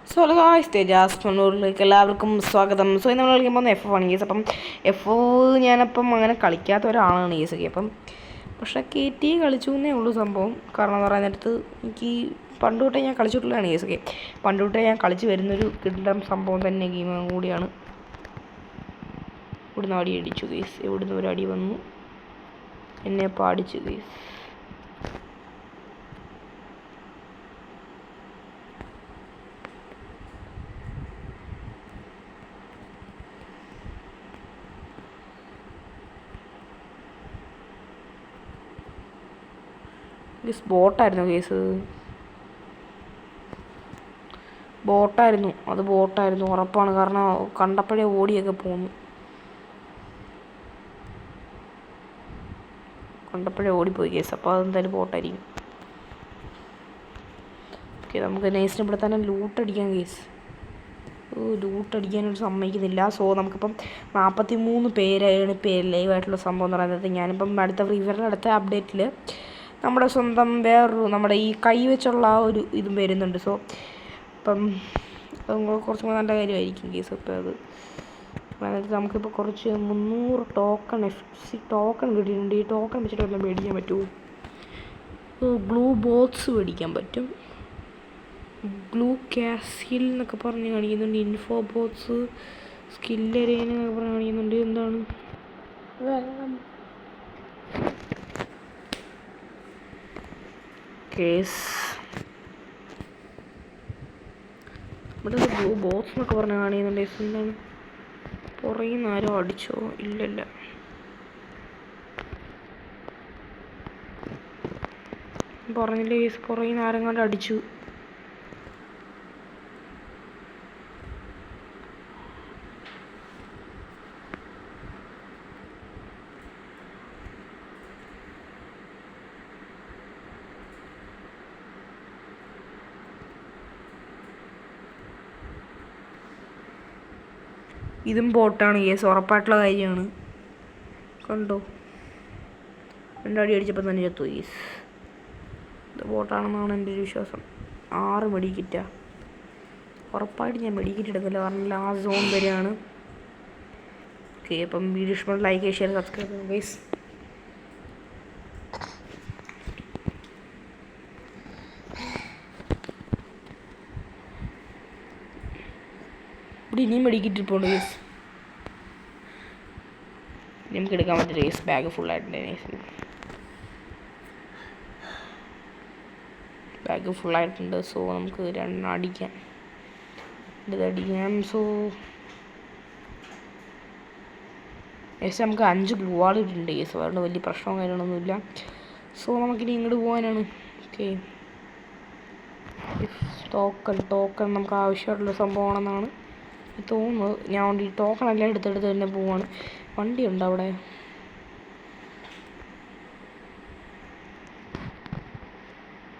So hello guys, തേജാസ് മണ്ണൂരിലേക്ക് എല്ലാവർക്കും സ്വാഗതം. So ഇന്ന് നമ്മൾ കളിക്കാൻ പോകുന്ന F1 ആണ് കേസ്. അപ്പം എഫ് ഞാനപ്പം അങ്ങനെ കളിക്കാത്ത ഒരാളാണ് കേസ്. അപ്പം പക്ഷേ KT കളിച്ചു എന്നേ ഉള്ളൂ സംഭവം. കാരണം എന്ന് പറയുന്നിടത്ത് എനിക്ക് പണ്ട് തൊട്ടേ ഞാൻ കളിച്ചിട്ടുള്ളതാണ് കേസ്. പണ്ട് തൊട്ടേ ഞാൻ കളിച്ച് വരുന്നൊരു കിടിലം സംഭവം തന്നെ ഗെയിം കൂടിയാണ്. ഇവിടുന്ന് അടി അടിച്ചു കേസ്. ഇവിടുന്ന് ഒരു അടി വന്നു, എന്നെ അപ്പോൾ അടിച്ചു കേസ്. ബോട്ടായിരുന്നു കേസ്, അത് ബോട്ടായിരുന്നു ഉറപ്പാണ്. കാരണം കണ്ടപ്പോഴേ ഓടിയൊക്കെ പോന്നു, കണ്ടപ്പോഴേ ഓടിപ്പോയി കേസ്. അപ്പോൾ അതെന്തായാലും ബോട്ടായിരിക്കും. ഓക്കെ, നമുക്ക് നൈസിനെ ഇവിടെ തന്നെ ലൂട്ടടിക്കാം കേസ്. ലൂട്ടടിക്കാനൊരു സമ്മതിക്കുന്നില്ല. സോ നമുക്കിപ്പം 43 പേരാണ് ഇപ്പോൾ ലൈവായിട്ടുള്ള സംഭവം എന്ന് പറയുന്നത്. ഞാനിപ്പം അടുത്ത ഫ്രീ ഫയറിൻ്റെ അടുത്ത അപ്ഡേറ്റിൽ നമ്മുടെ സ്വന്തം വേറൊരു നമ്മുടെ ഈ കൈ വെച്ചുള്ള ആ ഒരു ഇതും വരുന്നുണ്ട്. സോ അപ്പം കുറച്ചും കൂടെ നല്ല കാര്യമായിരിക്കും കേസ്. അപ്പോൾ അത് അതായത് നമുക്കിപ്പോൾ കുറച്ച് 300 ടോക്കൺ കിട്ടിയിട്ടുണ്ട്. ഈ ടോക്കൺ വെച്ചിട്ട് വല്ലതും മേടിക്കാൻ പറ്റുമോ? ബ്ലൂ ബോക്സ് മേടിക്കാൻ പറ്റും. ബ്ലൂ കാസിൽ എന്നൊക്കെ പറഞ്ഞ് കാണിക്കുന്നുണ്ട്. ഇൻഫോ ബോക്സ്, സ്കിൽ അരേന എന്നൊക്കെ പറഞ്ഞ് കാണിക്കുന്നുണ്ട്. എന്താണ് കേസ്? ഇവിടെ ബ്ലൂ ബോക്സ് എന്നൊക്കെ പറഞ്ഞ് കാണിക്കുന്നുണ്ട്. എന്താണ് പുറകിൽ നിന്ന് ആരോ അടിച്ചോ? ഇല്ലല്ല, പറഞ്ഞില്ല കേസ്. പുറകിൽ നിന്ന് ആരും കണ്ട് അടിച്ചു. ഇതും ബോട്ടാണ് കേസ്, ഉറപ്പായിട്ടുള്ള കാര്യമാണ്. കണ്ടോ, രണ്ടടി അടിച്ചപ്പോൾ തന്നെ ചത്തു കേസ്. ഇത് ബോട്ടാണെന്നാണ് എൻ്റെ ഒരു വിശ്വാസം. 6 മെഡിക്കിറ്റാ. ഉറപ്പായിട്ട് ഞാൻ മെഡിക്കിറ്റ് എടുക്കില്ല, കാരണം ആ സോൺ വരെയാണ്. ഓക്കെ, അപ്പം വീഡിയോ ഇഷ്ടപ്പെട്ട ലൈക്ക്, ഷെയർ, സബ്സ്ക്രൈബ് ചെയ്യുക ഗൈസ്. ഇവിടെ ഇനിയും മെഡിക്കിറ്റ് പോകണ്ട കേസ്. നമുക്ക് എടുക്കാൻ പറ്റില്ല കേസ്, ബാഗ് ഫുള്ളായിട്ടുണ്ട്. ബാഗ് ഫുള്ളായിട്ടുണ്ട്. സോ നമുക്ക് 2 അടിക്കാം. സോ ഏകദേശം നമുക്ക് 5 ഗ്ലൂ വാൾ ഇട്ടിട്ടുണ്ട് കേസ്. അതുകൊണ്ട് വലിയ പ്രശ്നവും കാര്യങ്ങളൊന്നുമില്ല. സോ നമുക്കിനി ഇങ്ങോട്ട് പോകാനാണ്. ഓക്കെ, ടോക്കൺ നമുക്ക് ആവശ്യമായിട്ടുള്ള സംഭവമാണെന്നാണ് തോന്നുന്നത്. ഞാൻ ഈ ടോക്കൺ എല്ലാം എടുത്തെടുത്ത് തന്നെ പോവാണ്. വണ്ടിയുണ്ട് അവിടെ.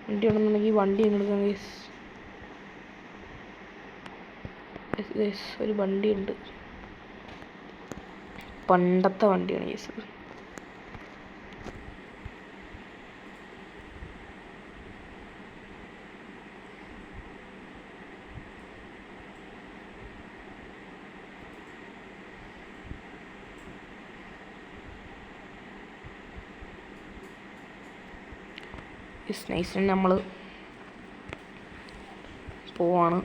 വണ്ടി ഉണ്ടെന്നുണ്ടെങ്കിൽ വണ്ടി എടുക്കാം ഗൈസ്. ഒരു വണ്ടിയുണ്ട്, പണ്ടത്തെ വണ്ടിയാണ് ഗൈസ്. നൈസിന് നമ്മൾ പോവാണ്.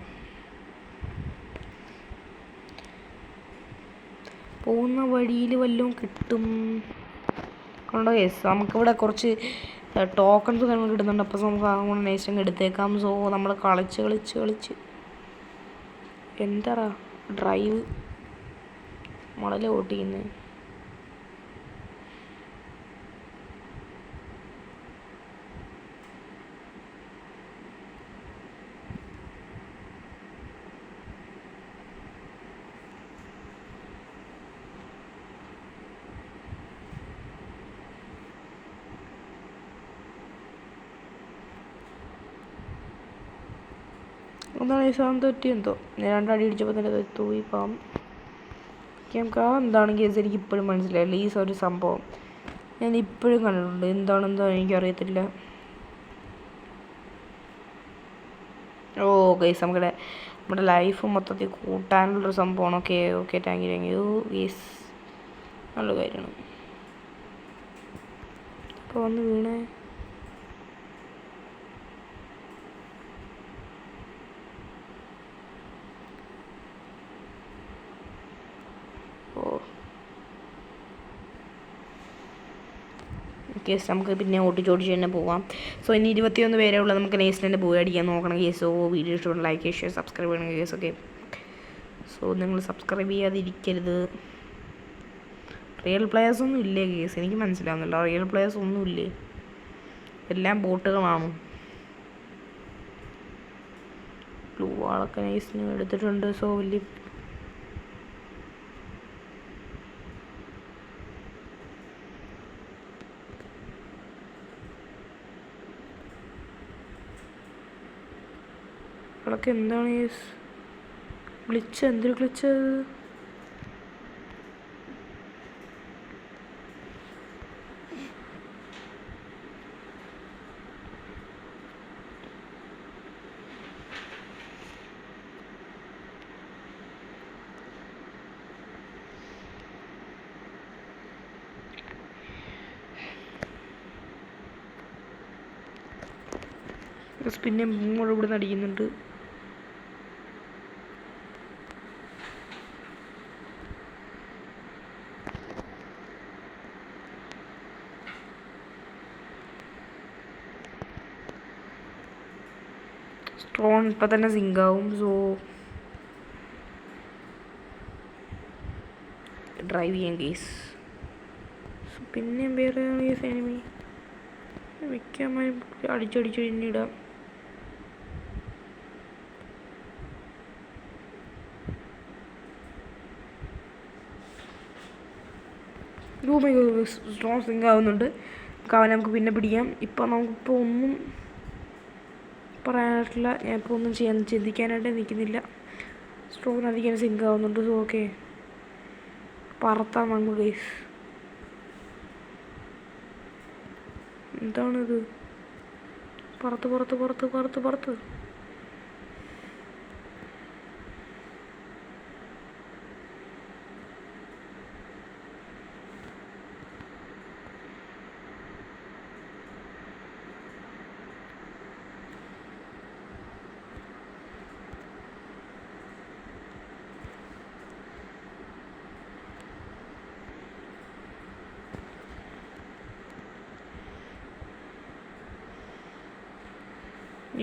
പോകുന്ന വഴിയിൽ വല്ലതും കിട്ടും. കണ്ടോ യെസ്, നമുക്കിവിടെ കുറച്ച് ടോക്കൺസ് കാര്യങ്ങൾ കിട്ടുന്നുണ്ട്. അപ്പോൾ നമുക്ക് അങ്ങനെ നൈസിന് എടുത്തേക്കാം. സോ നമ്മൾ കളിച്ച് എന്താ ഡ്രൈവ് മടല ഓട്ടിക്കുന്നത്. എന്താണ് ഈ സാധനം തെറ്റിയെന്തോ? ഞാൻ 2 അടി അടിച്ചപ്പോൾ തന്നെ തൂയി പാം. നമുക്ക് എന്താണ് കേസ് എനിക്ക് ഇപ്പോഴും മനസ്സിലായില്ല. ഈ ഒരു സംഭവം ഞാൻ ഇപ്പോഴും കണ്ടിട്ടുണ്ട്. എന്താണെന്തോ എനിക്കറിയത്തില്ല. ഓ ഗൈസ്, നമ്മുടെ നമ്മുടെ ലൈഫ് മൊത്തത്തിൽ കൂട്ടാനുള്ളൊരു സംഭവമാണ്. Okay okay, thank you yes, നല്ല കാര്യമാണ്. ഇപ്പോൾ വന്ന് വീണേ. കേസ് നമുക്ക് പിന്നെ ഓടിച്ചോടിച്ച് തന്നെ പോവാം. സോ ഇനി 21 പേരേ ഉള്ളൂ. നമുക്ക് നെക്സ്റ്റ് തന്നെ പോയി അടിക്കാൻ നോക്കണം കേസ്. സോ വീഡിയോ ഇഷ്ടപ്പെട്ട് ലൈക്ക് ചെയ്യുക, സബ്സ്ക്രൈബ് ചെയ്യണം കേസ്. ഓക്കെ, സോ നിങ്ങൾ സബ്സ്ക്രൈബ് ചെയ്യാതിരിക്കരുത്. റിയൽ പ്ലെയേഴ്സൊന്നും ഇല്ലേ കേസ്? എനിക്ക് മനസ്സിലാവുന്നില്ല, റിയൽ പ്ലെയേഴ്സ് ഒന്നും ഇല്ലേ, എല്ലാം ബോട്ടുകളാണ്. ബ്ലൂ വാളൊക്കെ നൈസിന് എടുത്തിട്ടുണ്ട്. സോ വലിയ ളൊക്കെ എന്താണ് കേസ്? ഗ്ലിച്ച്, എന്തൊരു ഗ്ലിച്ച് അത്? പിന്നെ മൂന്ന് ഇവിടെ നിന്ന് അടിക്കുന്നുണ്ട്. സ്ട്രോൺ ഇപ്പം തന്നെ സിങ്കാവും. സോ ഡ്രൈവ് ചെയ്യാം കേസ്. പിന്നെ വേറെ കേസ് എനിമി വയ്ക്കാൻ അടിച്ചടിച്ച് കഴിഞ്ഞിടാം. സ്ട്രോൺ സിങ്ക് ആവുന്നുണ്ട്. അവനെ നമുക്ക് പിന്നെ പിടിക്കാം. ഇപ്പം നമുക്കിപ്പോൾ ഒന്നും പറയാനായിട്ടില്ല. ഞാനിപ്പോൾ ഒന്നും ചിന്തിക്കാനായിട്ട് നിൽക്കുന്നില്ല. സ്ട്രോൺ അധികം സിങ്ക് ആവുന്നുണ്ട്. സോ ഓക്കെ, പറത്താം നമുക്ക് ഗൈസ്. എന്താണിത്? പുറത്ത് പുറത്ത് പുറത്ത് പുറത്ത് പുറത്ത്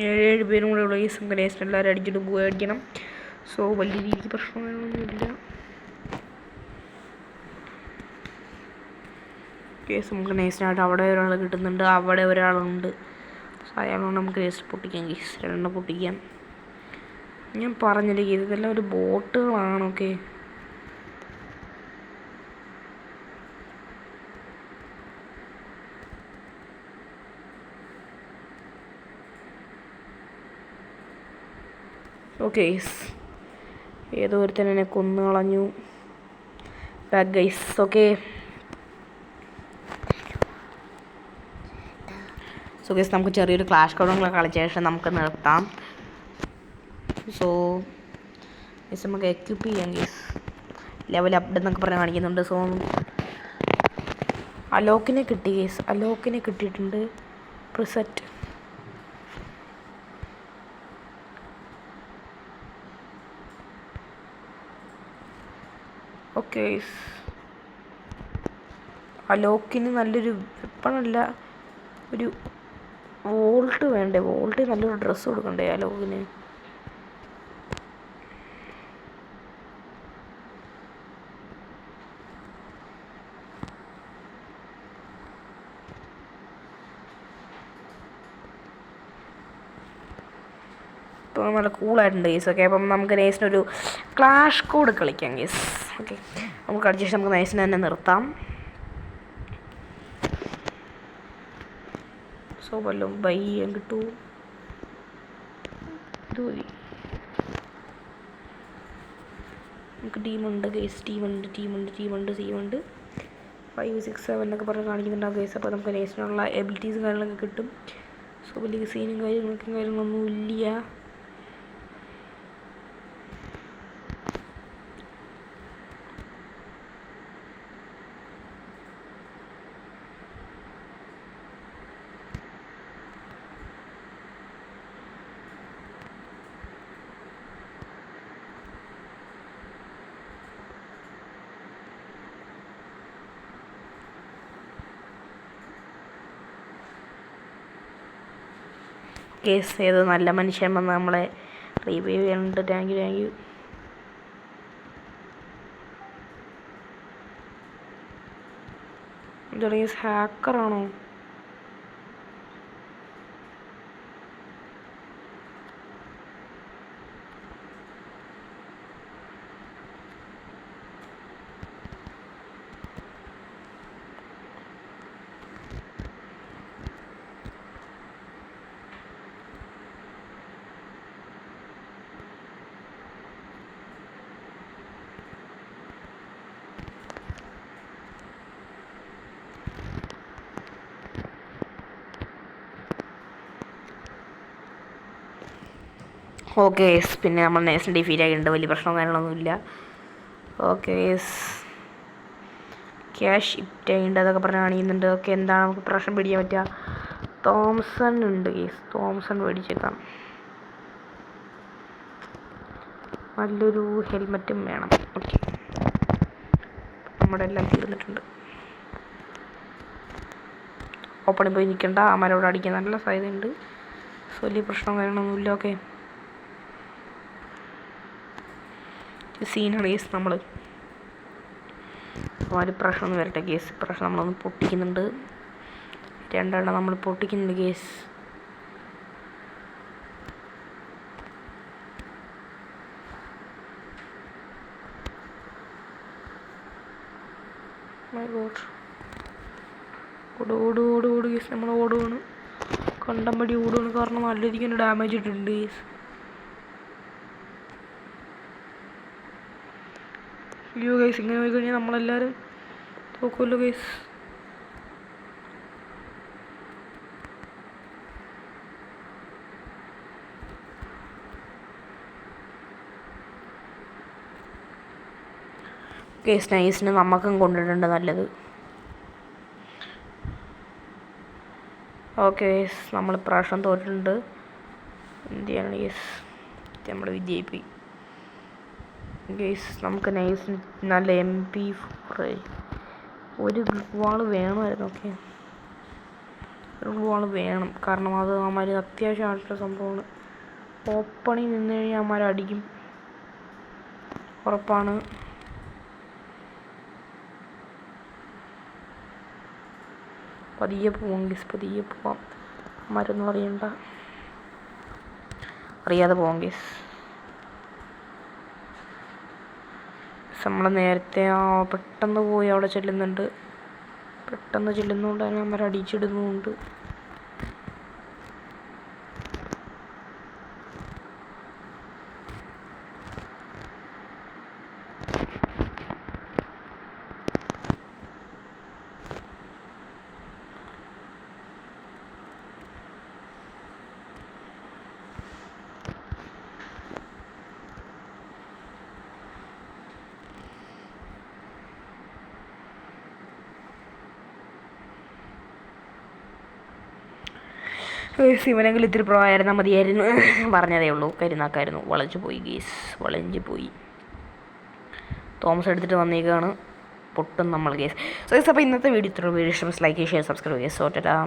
ഏഴ് പേരും കൂടെ ഉള്ള ഈ സംഘടന എല്ലാവരും അടിച്ചിട്ട് പോയി അടിക്കണം. സോ വലിയ രീതിക്ക് പ്രശ്നങ്ങളൊന്നുമില്ല കേസ്. നമുക്ക് നേസിനായിട്ട് അവിടെ ഒരാൾ കിട്ടുന്നുണ്ട്, അവിടെ ഒരാളുണ്ട്. സോ അയാളോട് നമുക്ക് നേസ് പൊട്ടിക്കാം കേസ്, 2 പൊട്ടിക്കാം. ഞാൻ പറഞ്ഞില്ലേ കേസ്, ഇതെല്ലാം ഒരു ബോട്ടുകളാണ്. ഓക്കെ, ഓക്കെ ഏതോ ഒരുത്തൻ എന്നെ കൊന്നു കളഞ്ഞു. Back guys. Okay, so guys നമുക്ക് ചെറിയൊരു ക്ലാഷ് കോഡുകളൊക്കെ കളിച്ച ശേഷം നമുക്ക് നിർത്താം. സോ ഗൈസ് നമുക്ക് എക്യൂപ്പ് ചെയ്യാം ഗൈസ്. ലെവൽ അപ്പ് എന്നൊക്കെ പറഞ്ഞ് കാണിക്കുന്നുണ്ട്. സോ അലോക്കിനെ കിട്ടി ഗൈസ്, അലോക്കിനെ കിട്ടിയിട്ടുണ്ട്. Preset okay. അലോക്കിന് നല്ലൊരു വെപ്പണല്ല, ഒരു വോൾട്ട് വേണ്ടേ? വോൾട്ട് നല്ലൊരു ഡ്രസ്സ് കൊടുക്കണ്ടേ അലോക്കിന്? ഇപ്പോൾ നല്ല കൂളായിട്ടുണ്ട് കേസ്. ഓക്കെ, അപ്പം നമുക്ക് നൈസിനൊരു ക്ലാഷ് കോഡ് കളിക്കാം കേസ്. ഓക്കെ, നമുക്ക് കളിച്ച ശേഷം നമുക്ക് നൈസിനെ തന്നെ നിർത്താം. സോ വല്ലതും ബൈ ചെയ്യാൻ കിട്ടുമോ? ഇത് മതി. നമുക്ക് ടീമുണ്ട് കേസ്, ടീമുണ്ട് 5, 6, 7 എന്നൊക്കെ പറഞ്ഞ് കാണിക്കുന്നുണ്ടാവും കേസ്. അപ്പോൾ നമുക്ക് നൈസിനുള്ള എബിലിറ്റീസും കാര്യങ്ങളൊക്കെ കിട്ടും. സോ വലിയ സീനും കാര്യങ്ങളൊന്നും ഇല്ല. കേസ് ഏതോ നല്ല മനുഷ്യൻ വന്ന് നമ്മളെ റിവൈവ് ചെയ്യാനുണ്ട്. Thank you. എന്താ ഹാക്കറാണോ? ഓക്കെ യെസ്, പിന്നെ നമ്മൾ നേഴ്സിന് ഡിഫീറ്റ് ആയിട്ടുണ്ട്. വലിയ പ്രശ്നവും കാര്യങ്ങളൊന്നുമില്ല. ഓക്കെ യെസ്, ക്യാഷ് ഇപ്റ്റ് ആയിട്ടുണ്ട് അതൊക്കെ പറഞ്ഞ് കാണിക്കുന്നുണ്ട്. ഓക്കെ, എന്താണ് നമുക്ക് പ്രശ്നം പിടിക്കാൻ പറ്റുക? തോംസൺ ഉണ്ട് യെസ്, തോംസൺ മേടിച്ചേക്കാം. നല്ലൊരു ഹെൽമെറ്റും വേണം. ഓക്കെ, നമ്മുടെ എല്ലാം തീർന്നിട്ടുണ്ട്. ഓപ്പണിൽ പോയി നിൽക്കേണ്ട, അമരോട് അടിക്കാൻ നല്ല സാധ്യതയുണ്ട്. വലിയ പ്രശ്നം കാര്യങ്ങളൊന്നുമില്ല. ഓക്കെ, സീനാണ് കേസ്. നമ്മൾ ഒരു പ്രശ്നമൊന്നും വരട്ടെ കേസ്. പ്രശ്നം നമ്മളൊന്ന് പൊട്ടിക്കുന്നുണ്ട്, 2 എണ്ണം നമ്മൾ പൊട്ടിക്കുന്നുണ്ട് കേസ്. ഓട് കേസ്, നമ്മൾ ഓടുകയാണ്, കണ്ടംപടി ഓടുകയാണ്. കാരണം നല്ല രീതിക്ക് ഡാമേജ് ഇട്ടിട്ടുണ്ട് കേസ്. അയ്യോ കേസ്, ഇങ്ങനെ പോയി കഴിഞ്ഞാൽ നമ്മളെല്ലാവരും തോക്കുമല്ലോ കേസ്. കേസ് നൈസിന് നമുക്കും കൊണ്ടിട്ടുണ്ട് നല്ലത്. ഓക്കെ കേസ്, നമ്മൾ പ്രാവശ്യം തോറ്റിട്ടുണ്ട്. എന്ത് ചെയ്യണം കേസ്, നമ്മൾ വിജയിപ്പി കേസ്. നമുക്ക് നൈസിന് നല്ല MP4 ഒരു വാൾ വേണമായിരുന്നു. ഓക്കെ, ഒരു വാൾ വേണം, കാരണം അത് അവന്മാർ അത്യാവശ്യമായിട്ടുള്ള സംഭവമാണ്. ഓപ്പണിൽ നിന്ന് കഴിഞ്ഞാൽ അവന്മാർ അടിക്കും, ഉറപ്പാണ്. പതിയെ പോവാം ഗീസ്, പതിയെ പോവാം. മരൊന്നും അറിയാതെ പോവാം ഗീസ്. നമ്മൾ നേരത്തെ പെട്ടെന്ന് പോയി അവിടെ ചെല്ലുന്നുണ്ട്. പെട്ടെന്ന് ചെല്ലുന്നതുകൊണ്ട് തന്നെ നമ്മൾ അടിച്ചിടുന്നുമുണ്ട്. ഇവനെങ്കിലും ഇത്തിരി പ്രോ മതിയായിരുന്നു. പറഞ്ഞതേ ഉള്ളൂ, കരുനാക്കായിരുന്നു. വളഞ്ഞു പോയി ഗീസ്, വളഞ്ഞു പോയി. തോമസ് എടുത്തിട്ട് വന്നേക്കാണ്, പൊട്ടും നമ്മൾ ഗേസ്. സോ അപ്പോൾ ഇന്നത്തെ വീഡിയോ ഇത്ര വീഡിയോ ഇഷ്ടം ലൈക്ക് ഷെയർ സബ്സ്ക്രൈബ് ചെയ്യുക. സോട്ടടാ.